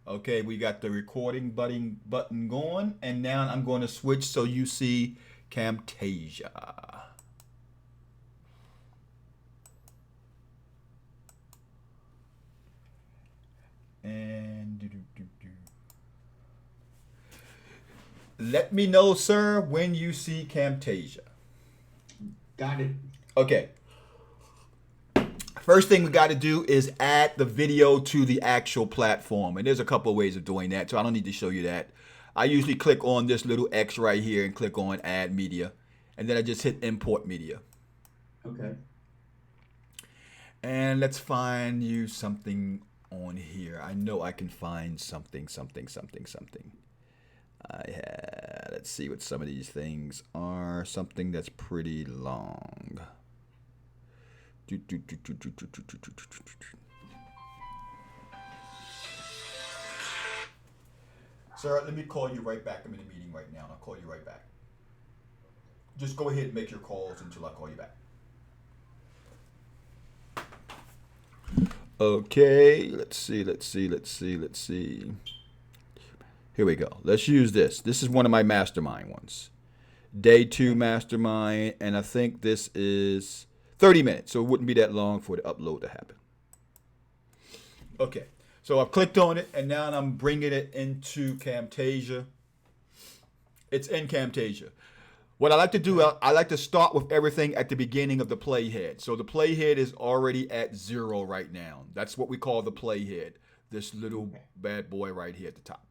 Okay, we got the recording button going, and now I'm going to switch so you see Camtasia. And let me know, sir, when you see Camtasia. Got it. Okay. First thing we got to do is add the video to the actual platform. And there's a couple of ways of doing that, so I don't need to show you that. I usually click on this little X right here and click on Add Media. And then I just hit Import Media. Okay. And let's find you something on here. I know I can find something. Let's see what some of these things are. Something that's pretty long. Sir, let me call you right back. I'm in a meeting right now, and I'll call you right back. Just go ahead and make your calls until I call you back. Okay, let's see. Here we go. Let's use this. This is one of my mastermind ones. Day 2 mastermind, and I think this is 30 minutes, so it wouldn't be that long for the upload to happen. Okay, so I've clicked on it, and now I'm bringing it into Camtasia. It's in Camtasia. What I like to do, I like to start with everything at the beginning of the playhead. So the playhead is already at 0 right now. That's what we call the playhead, this little bad boy right here at the top.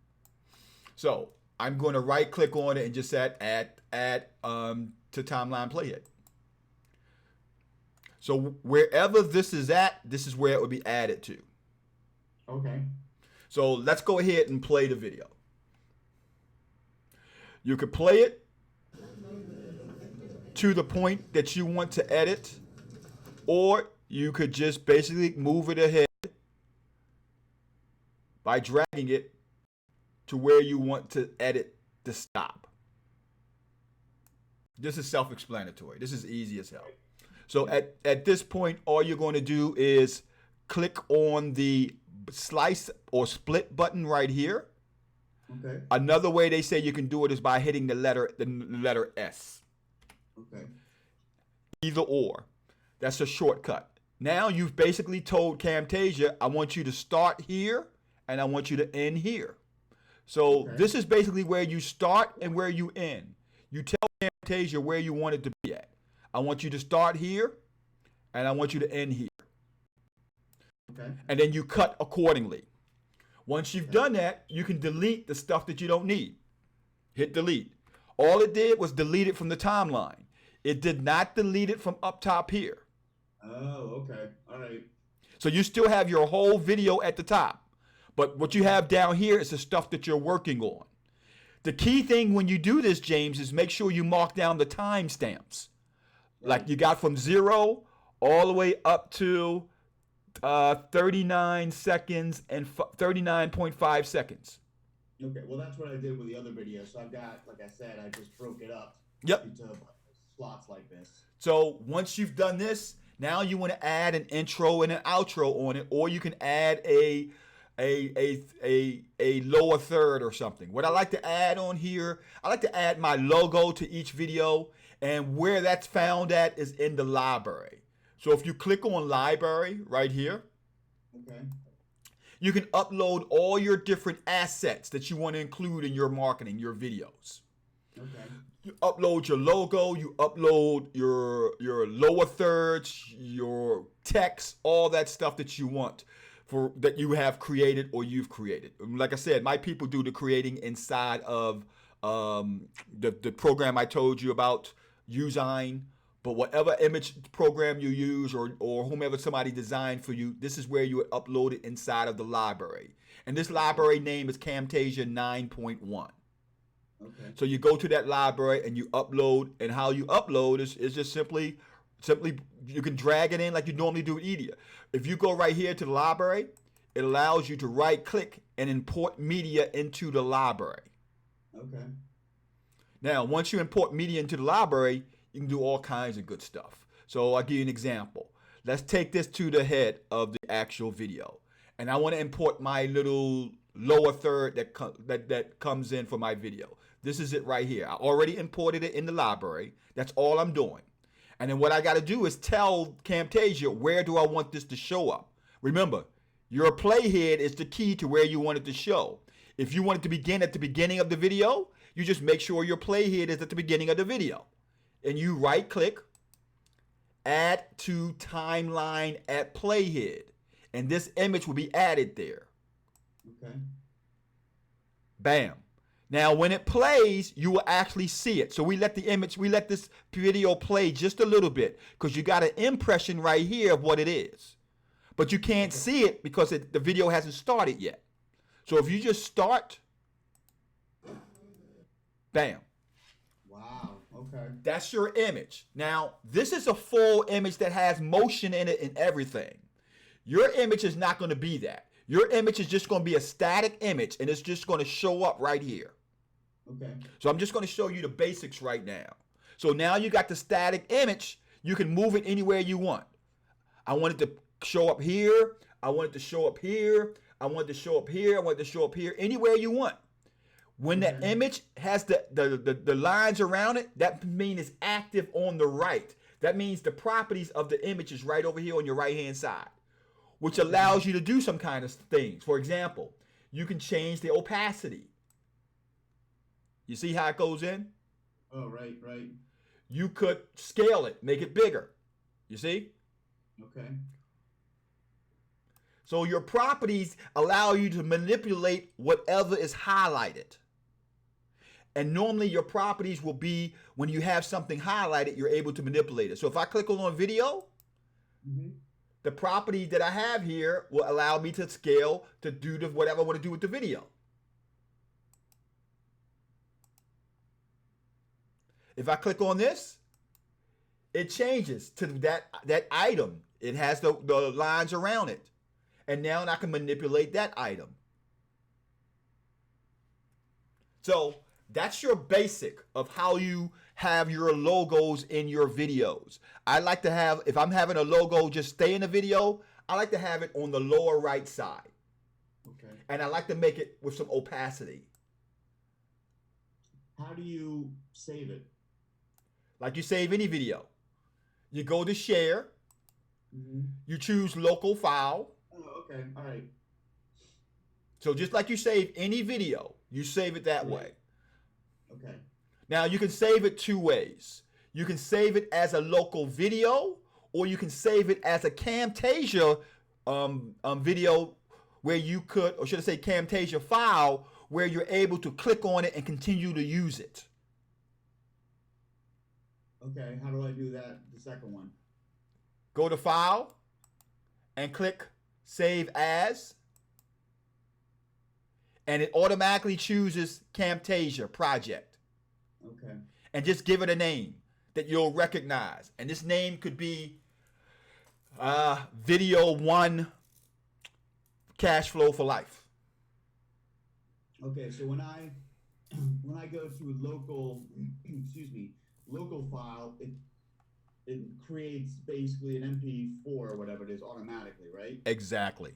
So I'm going to right click on it and just add to timeline playhead. So wherever this is at, this is where it would be added to. Okay. So let's go ahead and play the video. You could play it to the point that you want to edit, or you could just basically move it ahead by dragging it to where you want to edit the stop. This is self-explanatory. This is easy as hell. So at this point, all you're going to do is click on the slice or split button right here. Okay. Another way they say you can do it is by hitting the letter S. Okay. Either or. That's a shortcut. Now you've basically told Camtasia, I want you to start here and I want you to end here. So this is basically where you start and where you end. You tell Camtasia where you want it to be at. I want you to start here and I want you to end here. Okay. And then you cut accordingly. Once you've done that, you can delete the stuff that you don't need. Hit delete. All it did was delete it from the timeline. It did not delete it from up top here. Oh, okay. All right. So you still have your whole video at the top. But what you have down here is the stuff that you're working on. The key thing when you do this, James, is make sure you mark down the timestamps. Right. Like you got from 0 all the way up to 39 seconds and 39.5 seconds. Okay, well, that's what I did with the other video. So I've got, like I said, I just broke it up into slots like this. So once you've done this, now you want to add an intro and an outro on it, or you can add a lower third or something. What I like to add on here, I like to add my logo to each video, and where that's found at is in the library. So if you click on library right here, okay, you can upload all your different assets that you want to include in your marketing, your videos. Okay. You upload your logo, you upload your lower thirds, your text, all that stuff that you want for that you have created or you've created. Like I said, my people do the creating inside of the program I told you about, Usign. But whatever image program you use or whomever somebody designed for you, this is where you would upload it inside of the library. And this library name is Camtasia 9.1. Okay. So you go to that library and you upload, and how you upload is just simply you can drag it in like you normally do with Edia. If you go right here to the library, it allows you to right click and import media into the library. Okay. Now, once you import media into the library, you can do all kinds of good stuff. So I'll give you an example. Let's take this to the head of the actual video. And I want to import my little lower third that comes in for my video. This is it right here. I already imported it in the library. That's all I'm doing. And then what I got to do is tell Camtasia, where do I want this to show up? Remember, your playhead is the key to where you want it to show. If you want it to begin at the beginning of the video, you just make sure your playhead is at the beginning of the video. And you right click, add to timeline at playhead. And this image will be added there. Okay. Bam. Now, when it plays, you will actually see it. So we let this video play just a little bit because you got an impression right here of what it is. But you can't see it because the video hasn't started yet. So if you just start, bam. Wow, okay. That's your image. Now, this is a full image that has motion in it and everything. Your image is not going to be that. Your image is just going to be a static image, and it's just going to show up right here. Okay. So I'm just going to show you the basics right now. So now you got the static image. You can move it anywhere you want. I want it to show up here. I want it to show up here. I want it to show up here. I want it to show up here. Anywhere you want. When the image has the lines around it, that means it's active on the right. That means the properties of the image is right over here on your right-hand side, which allows you to do some kind of things. For example, you can change the opacity. You see how it goes in? Oh, right. You could scale it, make it bigger. You see? Okay. So your properties allow you to manipulate whatever is highlighted. And normally your properties will be when you have something highlighted, you're able to manipulate it. So if I click on video, the property that I have here will allow me to scale to do whatever I want to do with the video. If I click on this, it changes to that item. It has the lines around it. And now I can manipulate that item. So that's your basic of how you have your logos in your videos. I like to have, if I'm having a logo just stay in the video, I like to have it on the lower right side. Okay. And I like to make it with some opacity. How do you save it? Like you save any video. You go to share. You choose local file. Oh, okay. All right. So just like you save any video, you save it that way. Okay. Now you can save it two ways. You can save it as a local video, or you can save it as a Camtasia video where you could, or should I say Camtasia file, where you're able to click on it and continue to use it. Okay, how do I do that, the second one? Go to File and click Save As. And it automatically chooses Camtasia project. Okay. And just give it a name that you'll recognize. And this name could be Video 1 Cash Flow for Life. Okay, so when I go to local, local file, it creates basically an MP4 or whatever it is automatically, right? Exactly.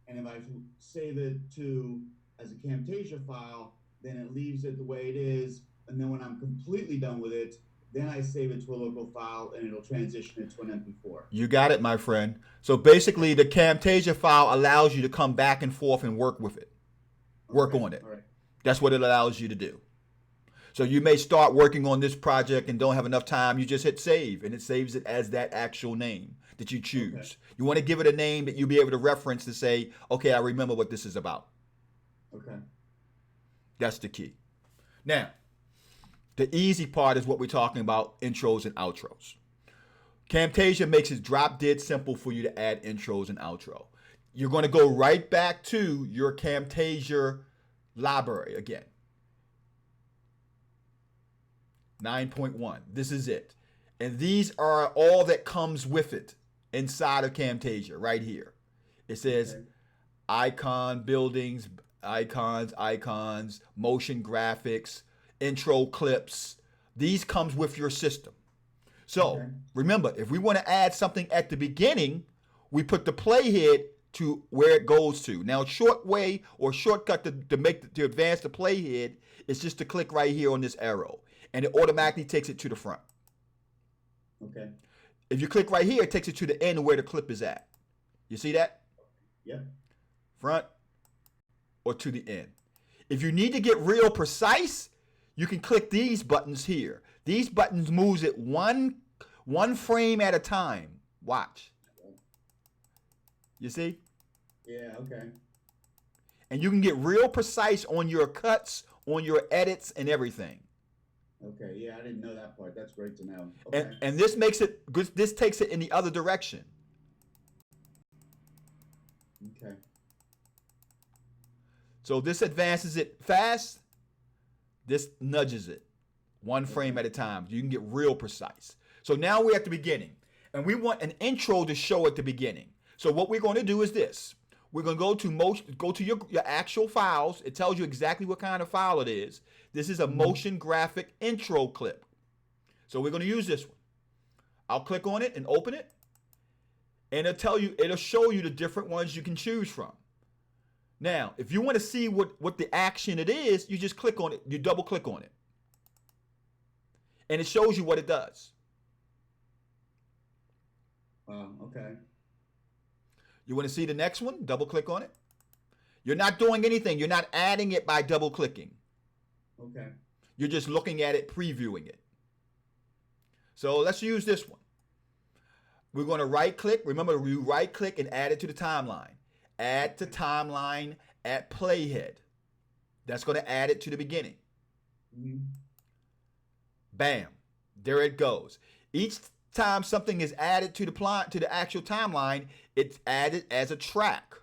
And if I save it to as a Camtasia file, then it leaves it the way it is. And then when I'm completely done with it, then I save it to a local file and it'll transition it to an MP4. You got it, my friend. So basically the Camtasia file allows you to come back and forth and work with it. Work on it. All right. That's what it allows you to do. So you may start working on this project and don't have enough time. You just hit save and it saves it as that actual name that you choose. Okay. You want to give it a name that you'll be able to reference to say, okay, I remember what this is about. Okay. That's the key. Now, the easy part is what we're talking about, intros and outros. Camtasia makes it drop dead simple for you to add intros and outro. You're going to go right back to your Camtasia library again. 9.1. This is it. And these are all that comes with it inside of Camtasia right here. It says icon buildings, icons, motion graphics, intro clips. These comes with your system. So remember, if we want to add something at the beginning, we put the playhead to where it goes to. Now, short way or shortcut to advance the playhead is just to click right here on this arrow, and it automatically takes it to the front. Okay. If you click right here, it takes it to the end where the clip is at. You see that? Yeah. Front or to the end. If you need to get real precise, you can click these buttons here. These buttons moves it one frame at a time. Watch. You see? Yeah, okay. And you can get real precise on your cuts, on your edits, and everything. Okay, yeah, I didn't know that part. That's great to know. Okay. And this makes it, this takes it in the other direction. Okay. So this advances it fast. This nudges it one frame at a time. You can get real precise. So now we're at the beginning, and we want an intro to show at the beginning. So what we're going to do is this. We're going to go to your actual files. It tells you exactly what kind of file it is. This is a motion graphic intro clip. So we're going to use this one. I'll click on it and open it. And it'll show you the different ones you can choose from. Now, if you want to see what the action it is, you just click on it. You double click on it. And it shows you what it does. Okay. You want to see the next one? Double click on it. You're not doing anything. You're not adding it by double clicking. Okay. You're just looking at it, previewing it. So let's use this one. We're going to right click. Remember, we right click and add it to the timeline. Add to timeline at playhead. That's going to add it to the beginning. Mm-hmm. Bam. There it goes. Each time something is added to the actual timeline, it's added as a track.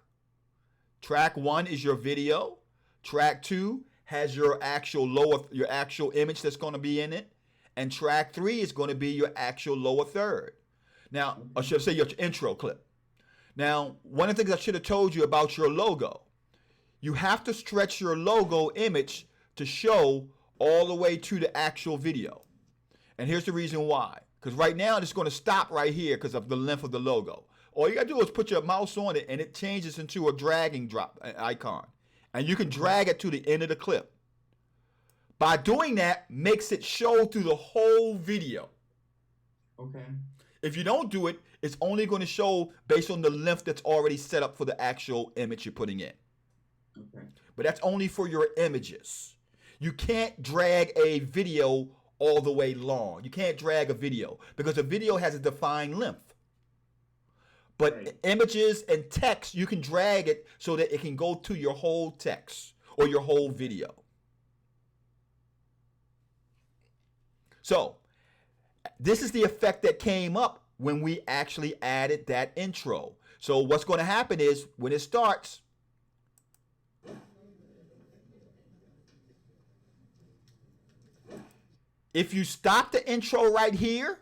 Track 1 is your video. Track 2 has your actual image that's going to be in it, and track 3 is going to be your actual lower third. Now, I should say your intro clip. Now, one of the things I should have told you about your logo, you have to stretch your logo image to show all the way to the actual video. And here's the reason why. Because right now it's going to stop right here because of the length of the logo. All you got to do is put your mouse on it and it changes into a drag and drop icon. And you can drag it to the end of the clip. By doing that, makes it show through the whole video. Okay. If you don't do it, it's only going to show based on the length that's already set up for the actual image you're putting in. Okay. But that's only for your images. You can't drag a video all the way long. You can't drag a video because a video has a defined length. But right. Images and text, you can drag it so that it can go to your whole text or your whole video. So this is the effect that came up when we actually added that intro. So what's going to happen is when it starts, if you stop the intro right here,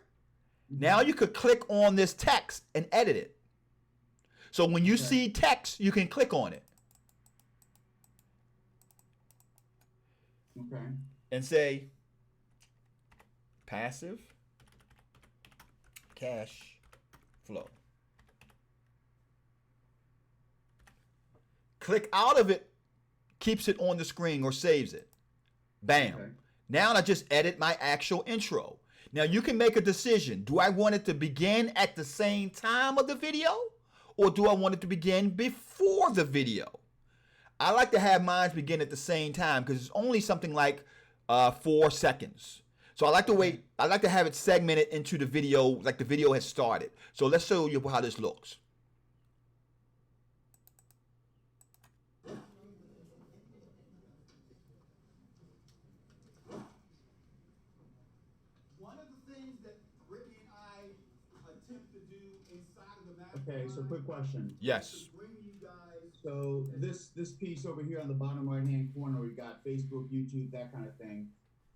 now you could click on this text and edit it. So when you see text, you can click on it. Okay. And say, passive cash flow. Click out of it, keeps it on the screen or saves it. Bam. Okay. Now I just edit my actual intro. Now you can make a decision. Do I want it to begin at the same time of the video? Or do I want it to begin before the video? I like to have mine begin at the same time because it's only something like 4 seconds. So I like to wait. I like to have it segmented into the video like the video has started. So let's show you how this looks. Okay, so quick question. Yes. So this piece over here on the bottom right hand corner, we got Facebook, YouTube, that kind of thing.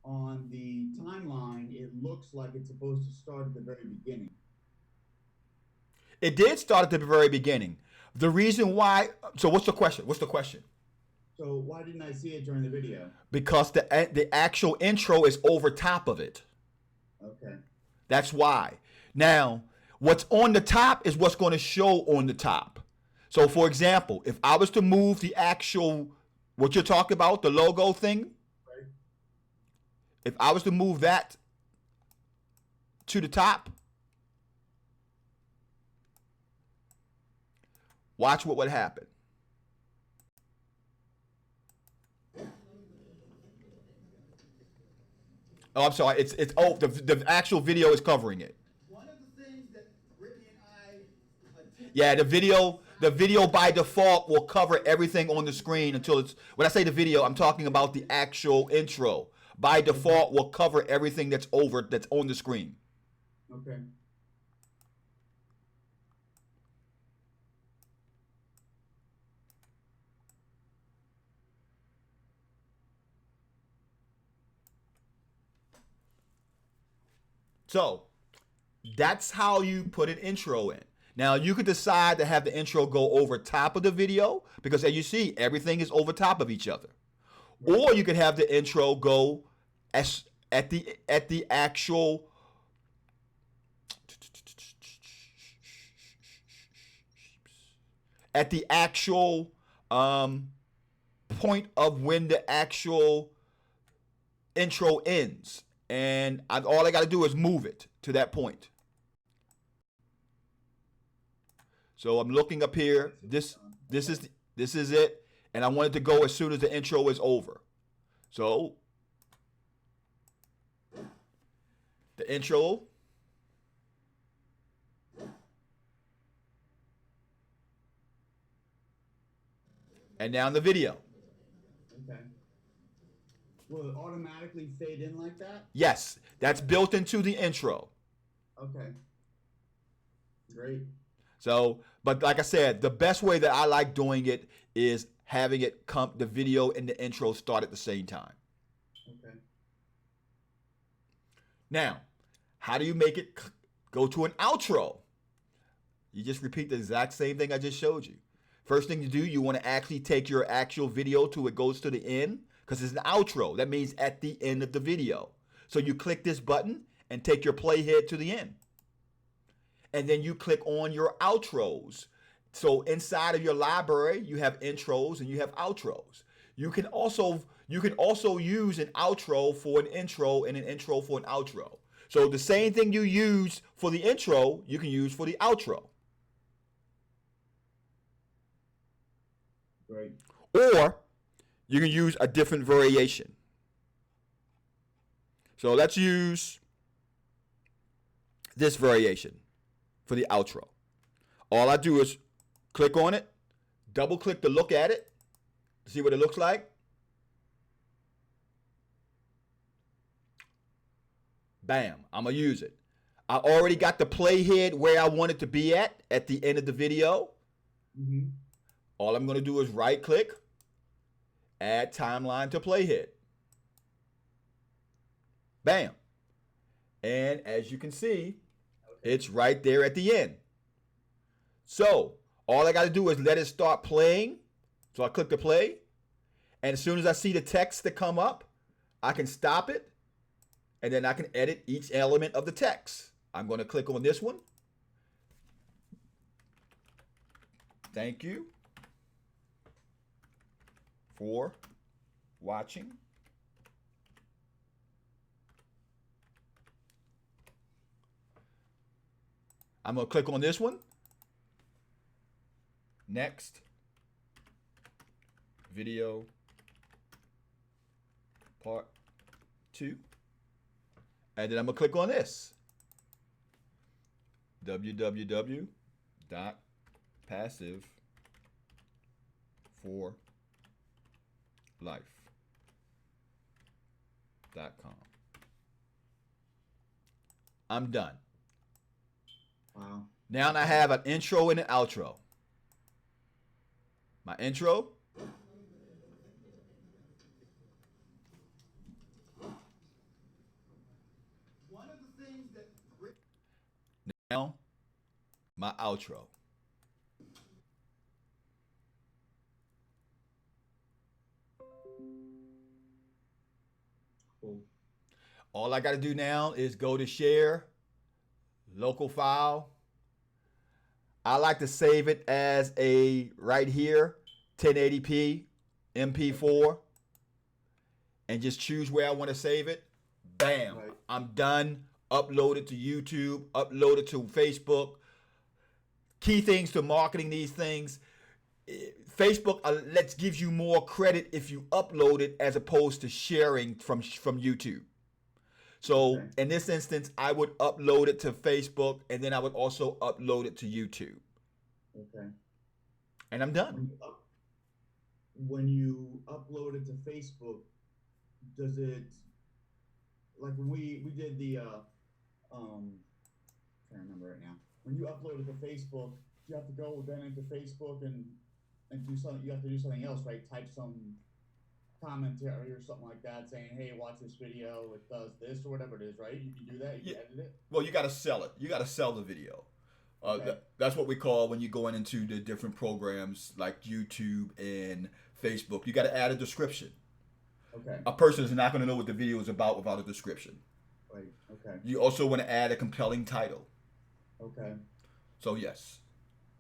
On the timeline, it looks like it's supposed to start at the very beginning. It did start at the very beginning. The reason why, so what's the question? What's the question? So why didn't I see it during the video? Because the actual intro is over top of it. Okay. That's why. Now, what's on the top is what's going to show on the top. So for example, if I was to move the actual, what you're talking about, the logo thing, Right. if I was to move that to the top, watch what would happen. Oh, I'm sorry. It's oh the actual video is covering it. One of the things that Ricky and I attempted Yeah, the video by default will cover everything on the screen until it's, when I say the video, I'm talking about the actual intro. By default will cover everything that's on the screen. Okay. So that's how you put an intro in. Now you could decide to have the intro go over top of the video, because as you see, everything is over top of each other. Or you could have the intro go as at the actual um, point of when the actual intro ends, and all I got to do is move it to that point. So I'm looking up here. This is it, and I want it to go as soon as the intro is over. So the intro, and now the video. Okay. Will it automatically fade in like that? Yes, that's built into the intro. Okay. Great. So, but like I said, the best way that I like doing it is having it come, the video and the intro start at the same time. Okay. Now, how do you make it go to an outro? You just repeat the exact same thing I just showed you. First thing you do, you want to actually take your actual video to it goes to the end, because it's an outro. That means at the end of the video. So you click this button and take your playhead to the end. And then you click on your outros. So inside of your library, you have intros and you have outros. You can also use an outro for an intro and an intro for an outro. So the same thing you use for the intro, you can use for the outro. Great. Or you can use a different variation. So let's use this variation for the outro. All I do is click on it, double click to look at it, see what it looks like. Bam, I'm gonna use it. I already got the playhead where I want it to be at the end of the video. Mm-hmm. All I'm gonna do is right click, add timeline to playhead. Bam. And as you can see, it's right there at the end. So all I got to do is let it start playing. So I click the play. And as soon as I see the text that come up, I can stop it. And then I can edit each element of the text. I'm going to click on this one. Thank you for watching. I'm going to click on this one. Next. Video. Part 2. And then I'm going to click on this. www.passive4life.com. I'm done. Wow. Now I have an intro and an outro. My intro. one of the things that Rick Now my outro. Cool. All I got to do now is go to share, local file. I like to save it as a right here, 1080p, MP4, and just choose where I want to save it. Bam, Right. I'm done. Upload it to YouTube, upload it to Facebook. Key things to marketing these things. Facebook let's gives you more credit if you upload it as opposed to sharing from YouTube. So Okay. in this instance, I would upload it to Facebook, and then I would also upload it to YouTube, Okay. and I'm done. When you upload it to Facebook, does it, like when we did the I'm trying to remember right now. When you upload it to Facebook, you have to go then into Facebook and do something. You have to do something else, right? Type some commentary or something like that, saying, "Hey, watch this video. It does this or whatever it is," right? You can do that. You Yeah. can edit it. Well, you got to sell it. You got to sell the video. Okay. That's what we call when you go into the different programs like YouTube and Facebook. You got to add a description. Okay. A person is not going to know what the video is about without a description. Right. Okay. You also want to add a compelling title. Okay. So yes.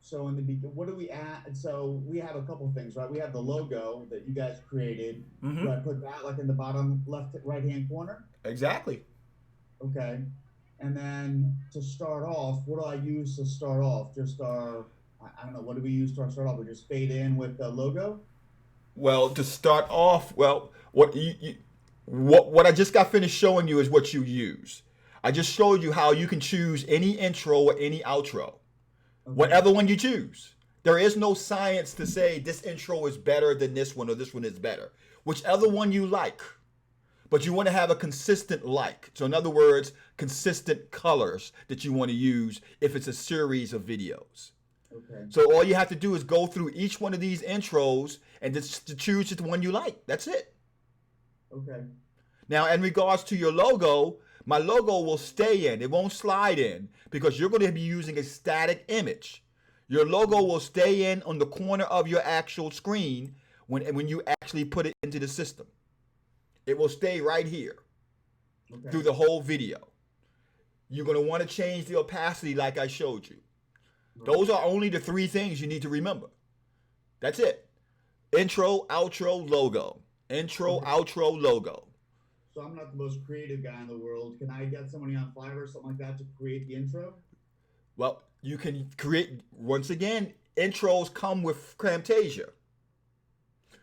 So in the what do we add? So we have a couple things, right? We have the logo that you guys created. Mm-hmm. Do I put that like in the bottom left right hand corner? Exactly. Okay. And then to start off, what do I use to start off? Just I don't know, what do we use to start off? We just fade in with the logo? Well, to start off, well, what I just got finished showing you is what you use. I just showed you how you can choose any intro or any outro, Okay. whatever one you choose. There is no science to say this intro is better than this one or this one is better. Whichever one you like. But you want to have a consistent like. So in other words, consistent colors that you want to use if it's a series of videos. Okay. So all you have to do is go through each one of these intros and just to choose the one you like. That's it. Okay. Now, in regards to your logo, my logo will stay in. It won't slide in because you're going to be using a static image. Your logo will stay in on the corner of your actual screen when you actually put it into the system. It will stay right here Okay. through the whole video. You're going to want to change the opacity like I showed you. Right. Those are only the three things you need to remember. That's it. Intro, outro, logo. Intro, Okay. outro, logo. So I'm not the most creative guy in the world. Can I get somebody on Fiverr or something like that to create the intro? Well, you can create, once again, intros come with Camtasia.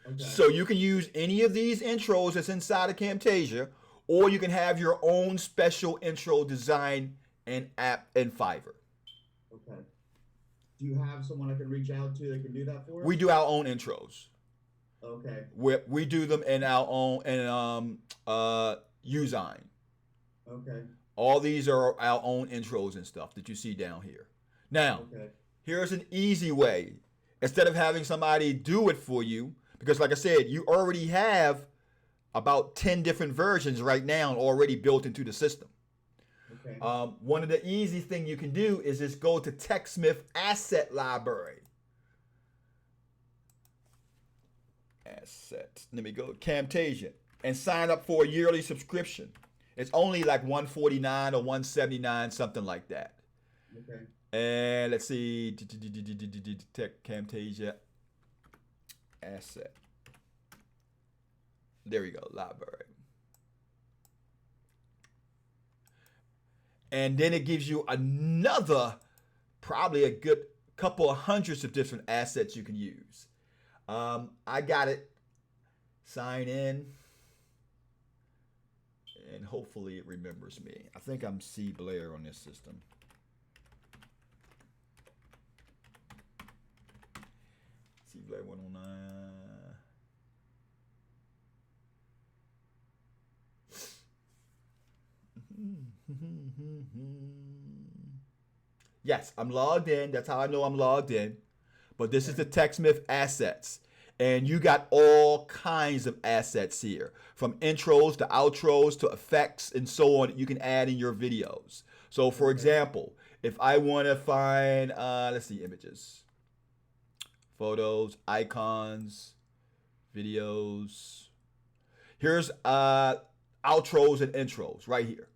Okay. So you can use any of these intros that's inside of Camtasia, or you can have your own special intro design and app in Fiverr. Okay. Do you have someone I can reach out to that can do that for us? We do our own intros. Okay. We do them in our own Usign. Okay. All these are our own intros and stuff that you see down here. Now, Okay. here's an easy way. Instead of having somebody do it for you, because like I said, you already have about 10 different versions right now already built into the system. Okay. One of the easy thing you can do is just go to TechSmith Asset Library. Assets. Let me go Camtasia and sign up for a yearly subscription. It's only like $149 or $179, something like that. Okay. And let's see, Tech Camtasia Asset. There we go, library. And then it gives you another, probably a good couple of hundreds of different assets you can use. I got it. Sign in. And hopefully it remembers me. I think I'm C. Blair on this system. C. Blair 109. Yes, I'm logged in. That's how I know I'm logged in. But this is the TechSmith assets. And you got all kinds of assets here, from intros to outros to effects and so on that you can add in your videos. So for example, if I want to find, let's see, images, photos, icons, videos. Here's outros and intros right here.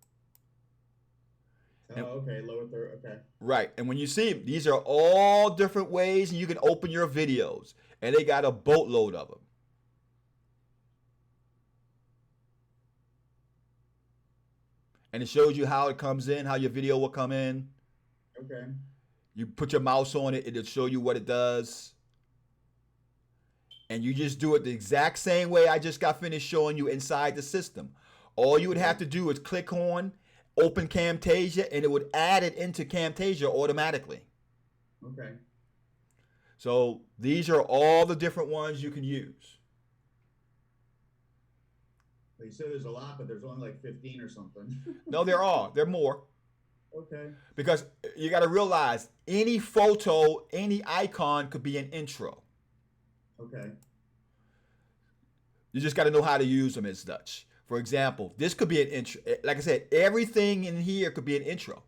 Oh, okay, lower third. Okay. Right. And when you see them, these are all different ways and you can open your videos. And they got a boatload of them. And it shows you how it comes in, how your video will come in. Okay. You put your mouse on it, it'll show you what it does. And you just do it the exact same way I just got finished showing you inside the system. All you would have to do is click on, open Camtasia, and it would add it into Camtasia automatically. Okay. So these are all the different ones you can use. You said there's a lot, but there's only like 15 or something. No, there are. There are more. Okay. Because you got to realize any photo, any icon could be an intro. Okay. You just got to know how to use them as such. For example, this could be an intro. Like I said, everything in here could be an intro.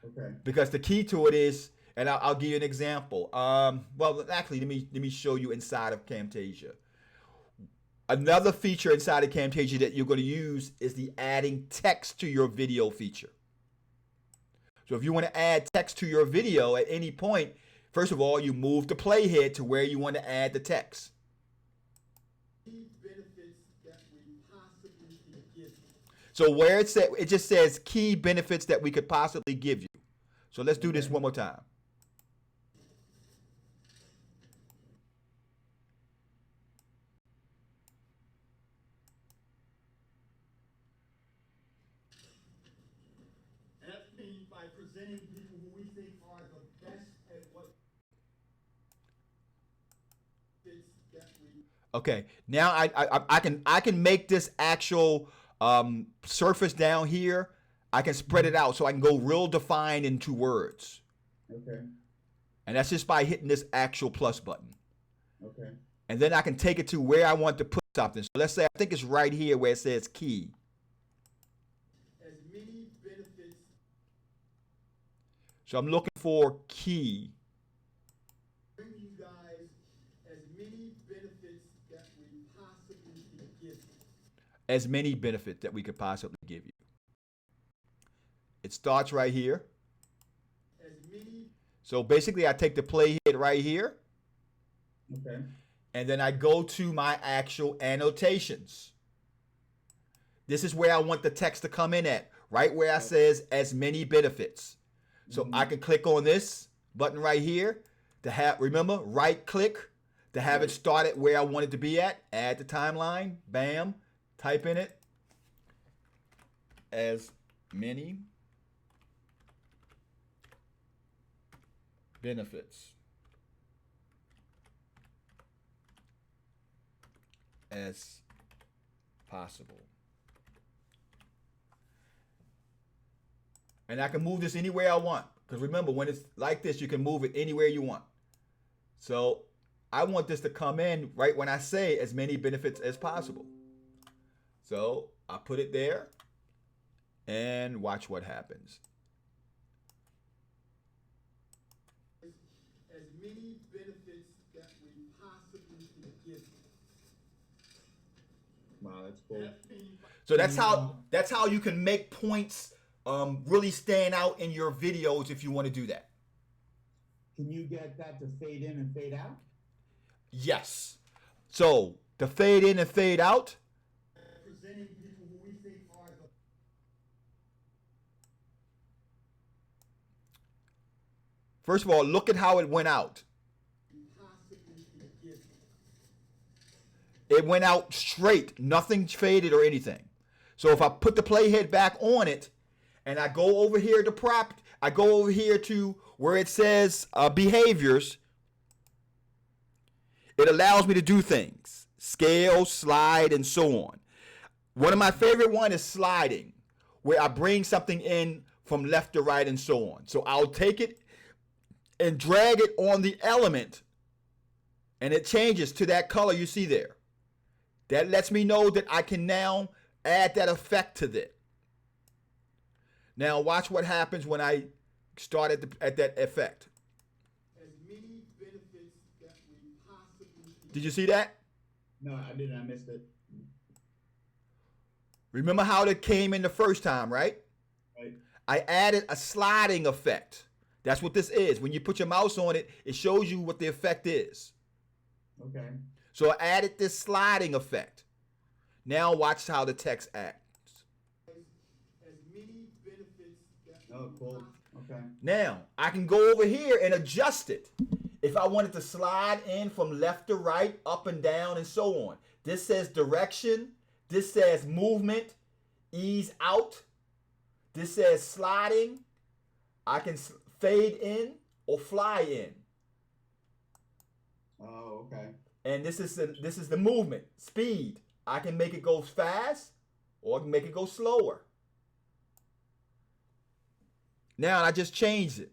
Okay. Because the key to it is, and I'll give you an example. Well, actually, let me show you inside of Camtasia. Another feature inside of Camtasia that you're going to use is the adding text to your video feature. So if you want to add text to your video at any point, first of all, you move the playhead to where you want to add the text. Benefits that we possibly can give you. So where it just says key benefits that we could possibly give you. So let's do this one more time. And that means by presenting people who we think are the best at what fits that we. Okay, now I can make this actual surface down here. I can spread it out so I can go real defined into words. Okay. And that's just by hitting this actual plus button. Okay. And then I can take it to where I want to put something. So let's say I think it's right here where it says key. As many benefits. So I'm looking for key. Bring you guys as many benefits that we possibly can give you. As many benefits that we could possibly give you. It starts right here. As many. So basically I take the playhead right here. Okay. And then I go to my actual annotations. This is where I want the text to come in at, right where it says as many benefits. So I can click on this button right here to have, remember, right click to have it started where I want it to be at. Add the timeline, bam, type in it. As many benefits as possible. And I can move this anywhere I want. Because remember, when it's like this, you can move it anywhere you want. So I want this to come in right when I say as many benefits as possible. So I put it there and watch what happens. As many benefits that we possibly can give you. Wow, that's cool. That means So that's how you can make points really stand out in your videos if you want to do that. Can you get that to fade in and fade out? Yes. So the fade in and fade out. presenting people who we think are the. First of all, look at how it went out. Possibly can give you. It went out straight, nothing faded or anything. So if I put the playhead back on it and I go over here to prop, I go over here to where it says behaviors, it allows me to do things, scale, slide, and so on. One of my favorite one is sliding, where I bring something in from left to right and so on. So I'll take it and drag it on the element and it changes to that color you see there. That lets me know that I can now add that effect to that. Now watch what happens when I start at that effect. As many benefits that we possibly can. Did you see that? No, I didn't. I missed it. Remember how it came in the first time, right? Right. I added a sliding effect. That's what this is. When you put your mouse on it, it shows you what the effect is. Okay. So I added this sliding effect. Now watch how the text acts. As many benefits that Oh, cool. Okay. Now I can go over here and adjust it. If I wanted to slide in from left to right, up and down, and so on. This says direction. This says movement, ease out. This says sliding. I can fade in or fly in. Oh, okay. And this is the movement, speed. I can make it go fast or I can make it go slower. Now I just changed it.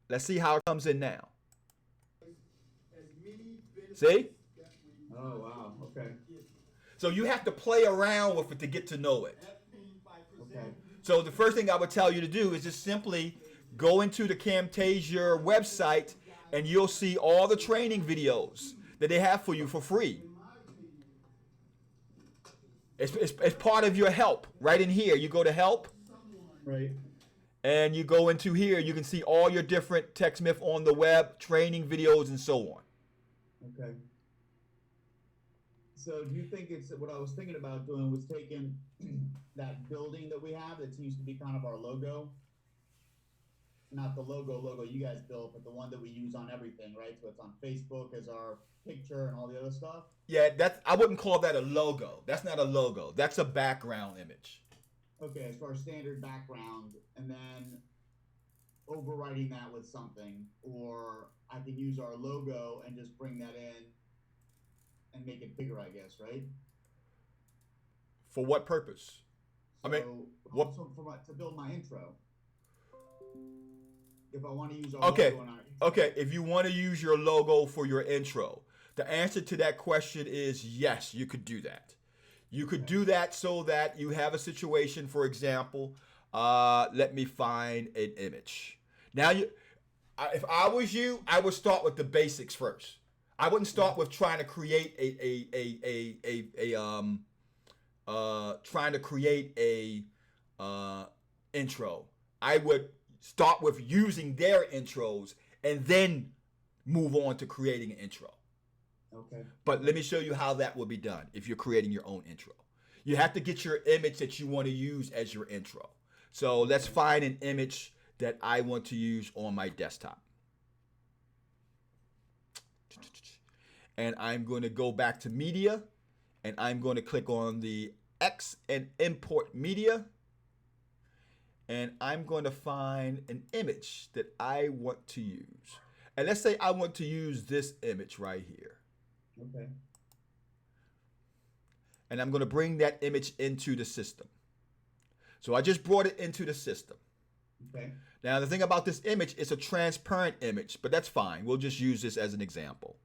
Let's see how it comes in now. as many benefits See? that we Oh, wow. Okay. So you have to play around with it to get to know it. Okay. So the first thing I would tell you to do is just simply go into the Camtasia website and you'll see all the training videos that they have for you for free. It's part of your help. Right in here, you go to help Right. and you go into here. You can see all your different TechSmith on the web training videos and so on. Okay. So do you think it's what I was thinking about doing was taking that building that we have that seems to be kind of our logo? Not the logo you guys built, but the one that we use on everything, right? So it's on Facebook as our picture and all the other stuff. Yeah, I wouldn't call that a logo. That's not a logo. That's a background image. Okay, so our standard background, and then overwriting that with something, or I can use our logo and just bring that in and make it bigger, I guess, right? For what purpose? I mean, So, what- also to build my intro. If I want to use our Okay. logo in our intro. Okay, if you want to use your logo for your intro, the answer to that question is yes, you could do that. You could do that so that you have a situation, for example, let me find an image. Now, if I was you, I would start with the basics first. I wouldn't start with trying to create a intro. I would start with using their intros and then move on to creating an intro. Okay. But let me show you how that will be done if you're creating your own intro. You have to get your image that you want to use as your intro. So let's find an image that I want to use on my desktop. And I'm going to go back to media and I'm going to click on the X and import media. And I'm going to find an image that I want to use. And let's say I want to use this image right here. Okay. And I'm going to bring that image into the system. So I just brought it into the system. Okay. Now the thing about this image, it's a transparent image, but that's fine. We'll just use this as an example.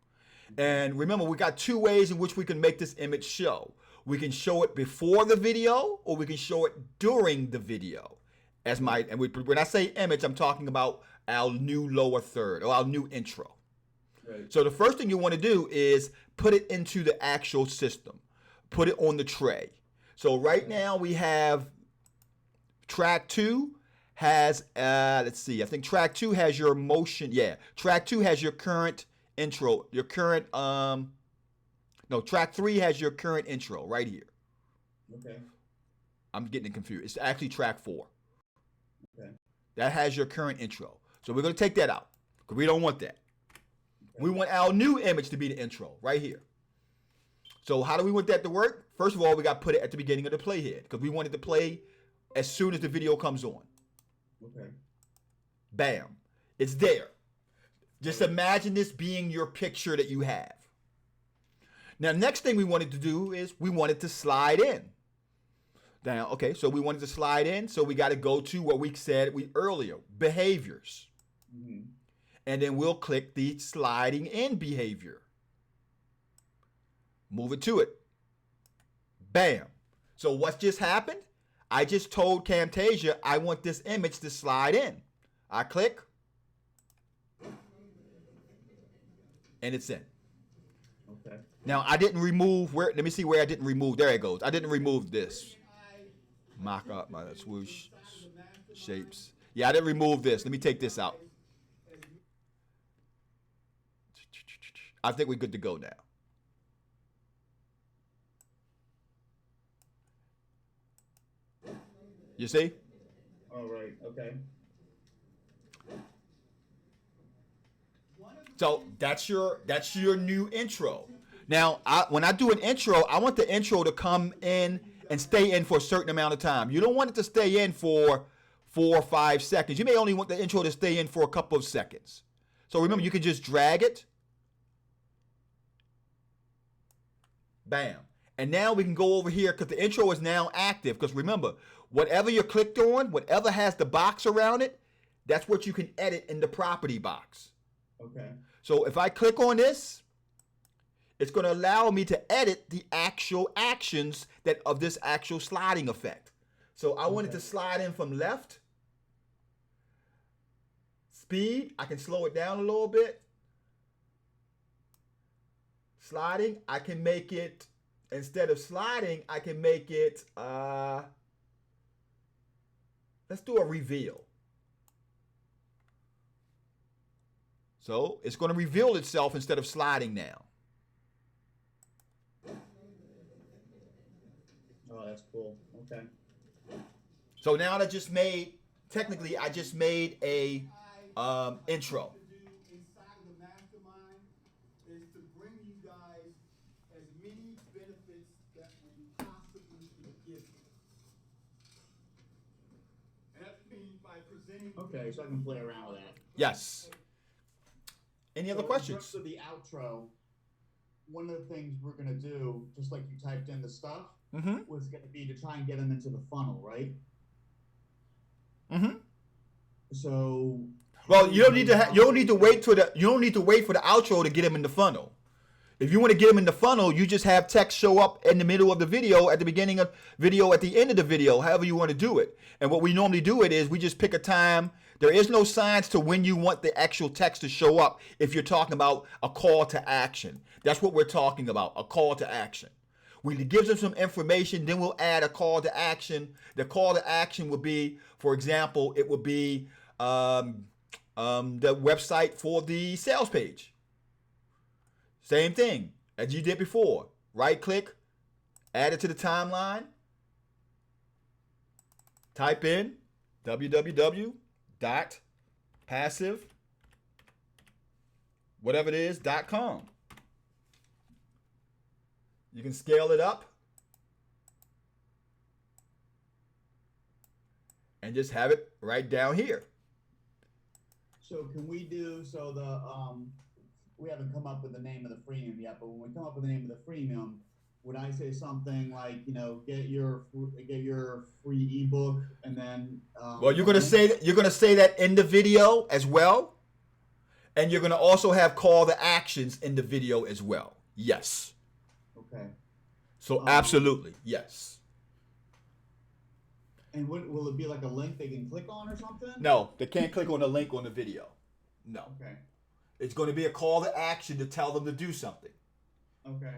And remember, we got two ways in which we can make this image show. We can show it before the video, or we can show it during the video. When I say image, I'm talking about our new lower third or our new intro. Right. So the first thing you want to do is put it into the actual system. Put it on the tray. So right now we have track 2 has, let's see, I think track 2 has your motion. Yeah, track 2 has your current intro, your current, no, track 3 has your current intro right here. Okay. I'm getting it confused. It's actually track 4. Okay. That has your current intro. So we're going to take that out because we don't want that. Okay. We want our new image to be the intro right here. So how do we want that to work? First of all, we got to put it at the beginning of the playhead because we want it to play as soon as the video comes on. Okay. Bam. It's there. Just imagine this being your picture that you have. Now, next thing we wanted to do is we wanted to slide in. Now, okay, so we wanted to slide in, so we got to go to what we said earlier, behaviors. Mm-hmm. And then we'll click the sliding in behavior. Move it to it. Bam. So what just happened? I just told Camtasia I want this image to slide in. I click. And it's in. Okay. Now I didn't remove let me see where I didn't remove. There it goes. I didn't remove this. Mock up my swoosh. Shapes. Yeah, I didn't remove this. Let me take this out. I think we're good to go now. You see? All right. Okay. So that's your new intro. Now, when I do an intro, I want the intro to come in and stay in for a certain amount of time. You don't want it to stay in for 4 or 5 seconds. You may only want the intro to stay in for a couple of seconds. So remember, you can just drag it. Bam. And now we can go over here because the intro is now active. Because remember, whatever you clicked on, whatever has the box around it, that's what you can edit in the property box. Okay. So if I click on this, it's going to allow me to edit the actual actions of this actual sliding effect. So I want it to slide in from left. Speed, I can slow it down a little bit. Sliding, I can make it, instead of sliding, I can make it, let's do a reveal. So it's going to reveal itself instead of sliding now. Oh, that's cool. Okay. So now I just made, technically I just made a intro. To do inside of the mastermind is to bring you guys as many benefits that we possibly can give you. And that means by presenting. Okay, so I can play around with that. Yes. Any other So questions? In terms of the outro, one of the things we're gonna do, just like you typed in the stuff, was gonna be to try and get them into the funnel, right? So. Well, you don't need to wait for the outro to get them in the funnel. If you want to get them in the funnel, you just have text show up in the middle of the video, at the beginning of video, at the end of the video, however you want to do it. And what we normally do it is we just pick a time. There is no science to when you want the actual text to show up if you're talking about a call to action. That's what we're talking about, a call to action. We give them some information, then we'll add a call to action. The call to action would be, for example, it would be the website for the sales page. Same thing as you did before. Right click, add it to the timeline, type in www.passive.com. You can scale it up and just have it right down here. So can we do, so the, we haven't come up with the name of the freemium yet, but when we come up with the name of the freemium, would I say something like, get your free ebook, and then well, you're gonna say that in the video as well, and you're gonna also have call to actions in the video as well. Yes. Okay. So absolutely, yes. And will it be like a link they can click on or something? No, they can't click on the link on the video. No. Okay. It's going to be a call to action to tell them to do something. Okay.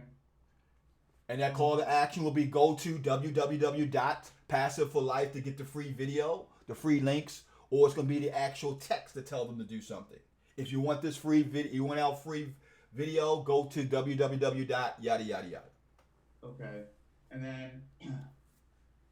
And that call to action will be go to www.passive4life to get the free video, the free links, or it's going to be the actual text to tell them to do something. If you want this free video, you want our free video, go to www.yada yada yada. Okay. And then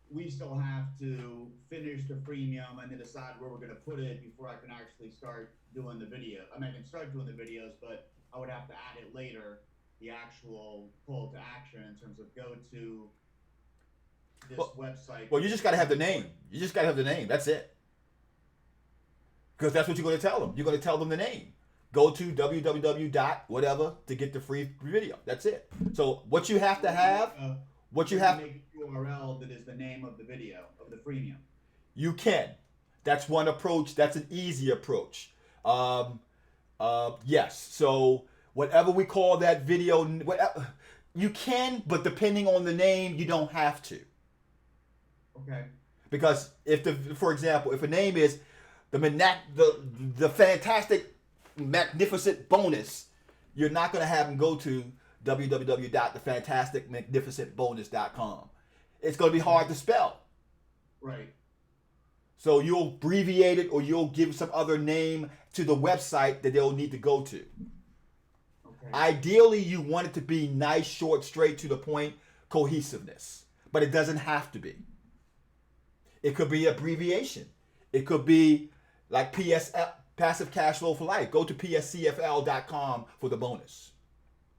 we still have to finish the freemium and then decide where we're going to put it before I can actually start doing the video. I mean, I can start doing the videos, but I would have to add it later, the actual call to action in terms of go to this website. Well, you just got to have the name. You just got to have the name. That's it. Because that's what you're going to tell them. You're going to tell them the name. Go to www.whatever to get the free video. That's it. So what you have to have, make a URL that is the name of the video of the freemium. You can. That's one approach. That's an easy approach. Yes. So whatever we call that video, whatever, you can, but depending on the name, you don't have to. Okay. Because for example, if a name is the fantastic, magnificent bonus, you're not going to have them go to www.thefantasticmagnificentbonus.com. It's going to be hard to spell. Right. So you'll abbreviate it or you'll give some other name to the website that they'll need to go to. Okay. Ideally, you want it to be nice, short, straight to the point, cohesiveness. But it doesn't have to be. It could be abbreviation. It could be like PSL, Passive Cash Flow for Life. Go to pscfl.com for the bonus.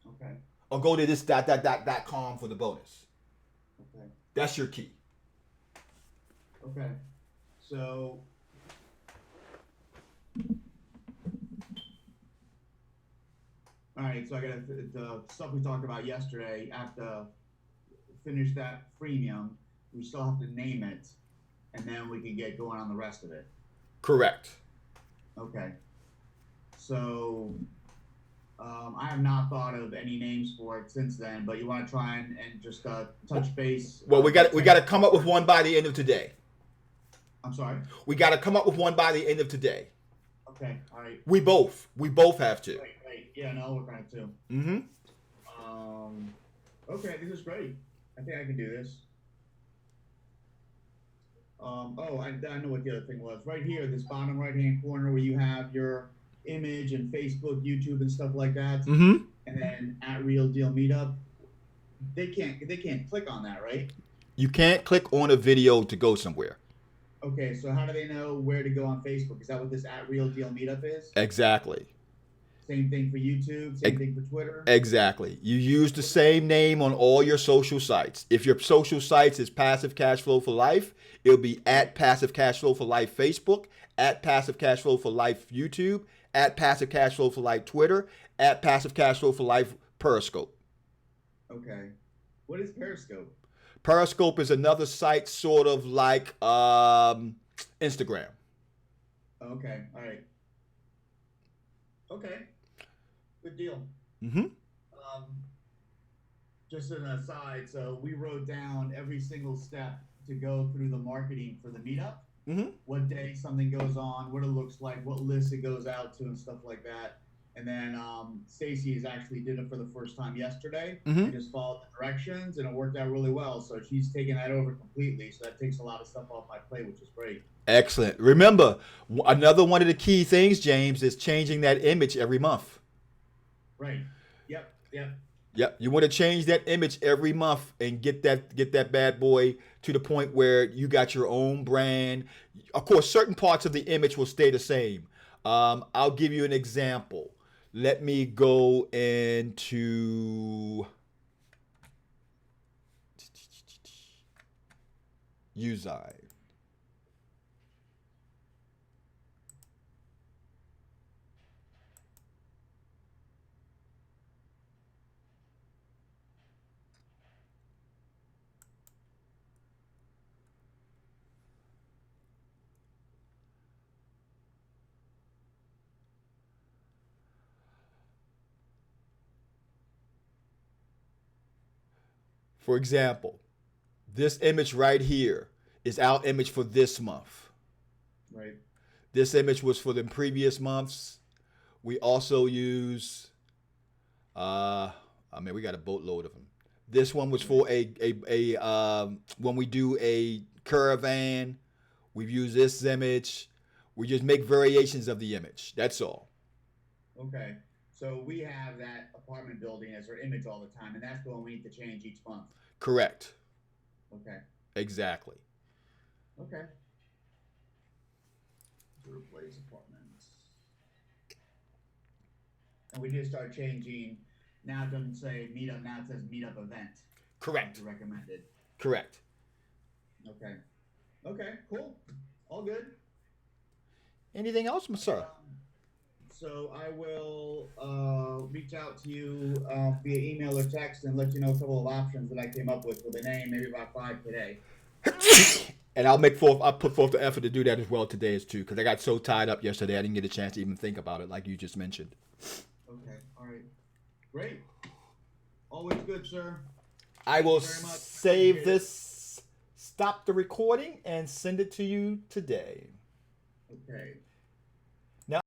Okay. Or go to this .com for the bonus. Okay. That's your key. Okay. So all right, so I got the stuff we talked about yesterday. I have to finish that freemium. We still have to name it, and then we can get going on the rest of it. Correct. Okay. So I have not thought of any names for it since then, but you want to try and just touch base. Well, we got to come up with one by the end of today. I'm sorry. We got to come up with one by the end of today. Okay. All right. We both have to. Right. Yeah. No, we're trying to. Mm-hmm. Okay. This is great. I think I can do this. I know what the other thing was. Right here, this bottom right-hand corner where you have your image and Facebook, YouTube, and stuff like that, Mm-hmm. and then at Real Deal Meetup, they can't click on that, right? You can't click on a video to go somewhere. Okay, so how do they know where to go on Facebook? Is that what this at Real Deal Meetup is? Exactly. Same thing for YouTube, same thing for Twitter? Exactly. You use the same name on all your social sites. If your social sites is Passive Cash Flow for Life, it'll be at Passive Cash Flow for Life Facebook, at Passive Cash Flow for Life YouTube, at Passive Cash Flow for Life Twitter, at Passive Cash Flow for Life Periscope. Okay. What is Periscope? Periscope is another site sort of like Instagram. Okay. All right. Okay. Good deal. Mm-hmm. Just an aside, so we wrote down every single step to go through the marketing for the meetup. Mm-hmm. What day something goes on, what it looks like, what list it goes out to, and stuff like that. And then Stacy has actually did it for the first time yesterday. Mm-hmm. I just followed the directions, and it worked out really well. So she's taken that over completely. So that takes a lot of stuff off my plate, which is great. Excellent. Remember, another one of the key things, James, is changing that image every month. Right. Yep. Yep. You want to change that image every month and get that bad boy to the point where you got your own brand. Of course, certain parts of the image will stay the same. I'll give you an example. Let me go into Uzai. For example, this image right here is our image for this month. Right. This image was for the previous months. We also use, we got a boatload of them. This one was for when we do a caravan, we use this image. We just make variations of the image. That's all. Okay. So we have that apartment building as our image all the time, and that's the one we need to change each month. Correct. Okay. Exactly. Okay. To replace apartments. And we just start changing. Now it doesn't say meetup, now it says meetup event. Correct. Recommended. Correct. Okay. Okay, cool. All good. Anything else, sir? So I will reach out to you via email or text and let you know a couple of options that I came up with a name, maybe about 5 today. And I'll put forth the effort to do that as well today as too, because I got so tied up yesterday I didn't get a chance to even think about it like you just mentioned. Okay, all right. Great. Always good, sir. I will Thank you very much. save this, stop the recording, and send it to you today. Okay.